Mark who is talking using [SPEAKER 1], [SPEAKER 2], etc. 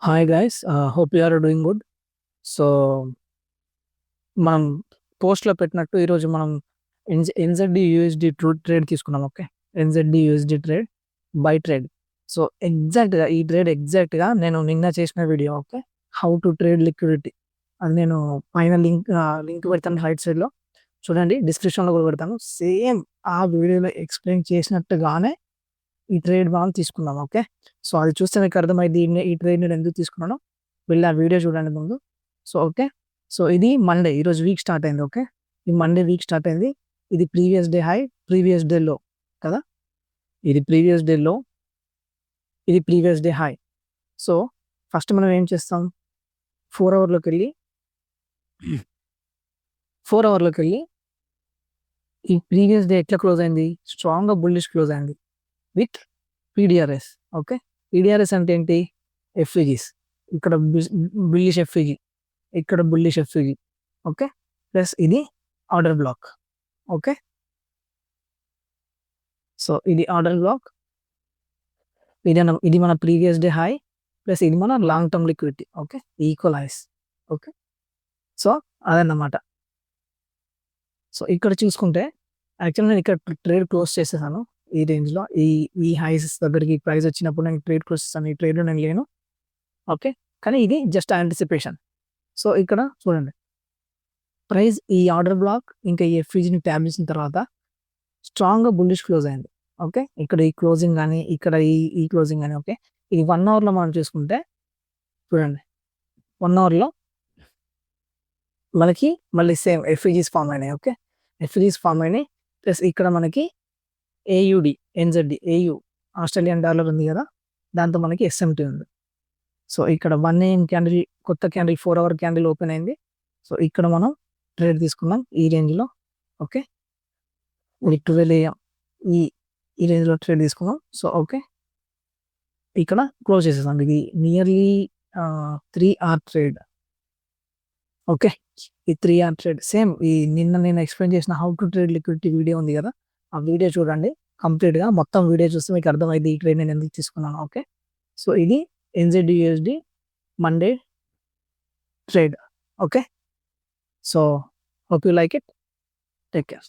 [SPEAKER 1] Hi guys, hope you are doing good. So, మనం పోస్ట్‌లో పెట్టినట్టు ఈరోజు మనం ఎన్‌జెడ్‌డి యూఎస్‌డి ట్రేడ్ తీసుకున్నాం. Okay. NZD USD trade, buy trade. So, ఈ ట్రేడ్ ఎగ్జాక్ట్‌గా నేను నిన్న చేసిన video. Okay. How to trade liquidity అది నేను పైన లింక్ పెడతాను రైట్ సైడ్‌లో. చూడండి, డిస్క్రిప్షన్‌లో కూడా పెడతాను. సేమ్ ఆ వీడియోలో ఎక్స్‌ప్లెయిన్ చేసినట్టుగానే ఈ ట్రేడ్ మనం తీసుకున్నాం. ఓకే. సో, అది చూస్తే మీకు అర్థమైద్ది ఈ ట్రేడ్ నేను ఎందుకు తీసుకున్నానో. వెళ్ళి ఆ వీడియో చూడండి ముందు. So, okay. సో, ఇది మండే. ఈరోజు వీక్ స్టార్ట్ అయింది. ఓకే. ఈ మండే వీక్ స్టార్ట్ అయింది. ఇది previous day high, previous day లో కదా! ఇది ప్రీవియస్ డే లో, ఇది previous day high. So, first మనం ఏం చేస్తాం? 4 అవర్‌లోకెళ్ళి 4 అవర్‌లోకెళ్ళి ఈ ప్రీవియస్ డే ఎట్లా క్లోజ్ అయింది? స్ట్రాంగ్‌గా బుల్లిష్ క్లోజ్ అయింది విత్ పీడిఆర్ఎస్. ఓకే. పీడిఆర్ఎస్ అంటే ఏంటి? ఎఫ్‌ఈజీస్. ఇక్కడ బుల్లిష్ ఎఫ్‌ఈజీ, ఇక్కడ బుల్లిష్ ఎఫ్‌ఈజీ. ఓకే. ప్లస్ ఇది ఆర్డర్ బ్లాక్. ఓకే. సో, ఇది ఆర్డర్ బ్లాక్. ఇది మన ప్రీవియస్ డే హై ప్లస్ ఇది మన long term liquidity. Okay. Equal highs. Okay. So, అదన్నమాట. సో, ఇక్కడ చూసుకుంటే యాక్చువల్‌గా నేను ఇక్కడ ట్రేడ్ క్లోజ్ చేసేసాను. ఈ రేంజ్‌లో ఈ హైస్ దగ్గరికి ప్రైస్ వచ్చినప్పుడు నేను ట్రేడ్ క్లోజ్ చేశాను. ఈ ట్రేడ్‌లో నేను లేను. ఓకే. కానీ ఇది జస్ట్ యాంటిసిపేషన్. సో, ఇక్కడ చూడండి, ప్రైస్ ఈ ఆర్డర్ బ్లాక్ ఇంకా ఈ ఎఫ్‌ఈజీని ట్యాప్ చేసిన తర్వాత స్ట్రాంగ్‌గా బుల్లిష్ క్లోజ్ అయింది. ఓకే. ఇక్కడ ఈ క్లోజింగ్ గాని, ఇక్కడ ఈ క్లోజింగ్ గాని. ఓకే. ఇది 1 అవర్‌లో మనం చూసుకుంటే చూడండి, 1 అవర్‌లో మనకి మళ్ళీ సేమ్ ఎఫ్‌ఈజీస్ ఫార్మ్ అయినాయి. ఓకే. ఎఫ్‌ఈజీస్ ఫార్మ్ అయినాయి. ప్లస్ ఇక్కడ మనకి ఏయుడి, ఎన్‌జెడ్‌డి, ఏయు ఆస్ట్రేలియన్ డాలర్ ఉంది కదా! దాంతో మనకి ఎస్ఎంటీ ఉంది. సో, ఇక్కడ 1 AM క్యాండిల్, కొత్త క్యాండిల్ 4 అవర్ క్యాండిల్ ఓపెన్ అయింది. సో, ఇక్కడ మనం ట్రేడ్ తీసుకున్నాం ఈ రేంజ్‌లో. ఓకే. ఇది 12 AM ఈ ఈ రేంజ్‌లో ట్రేడ్ తీసుకున్నాం. So, okay. ఇక్కడ క్లోజ్ చేసేసాం. ఇది నియర్లీ 3 అవర్ ట్రేడ్. ఓకే. ఈ 3 అవర్ ట్రేడ్ సేమ్ నిన్న నేను ఎక్స్‌ప్లెయిన్ చేసిన how to trade liquidity video ఉంది కదా! ఆ వీడియో చూడండి కంప్లీట్‌గా. మొత్తం వీడియో చూస్తే మీకు అర్థమైద్ది ఈ ట్రేడ్ నేను ఎందుకు తీసుకున్నానో. ఓకే. సో, ఇది NZ USD Monday trade. Okay. So, hope you like it. Take care.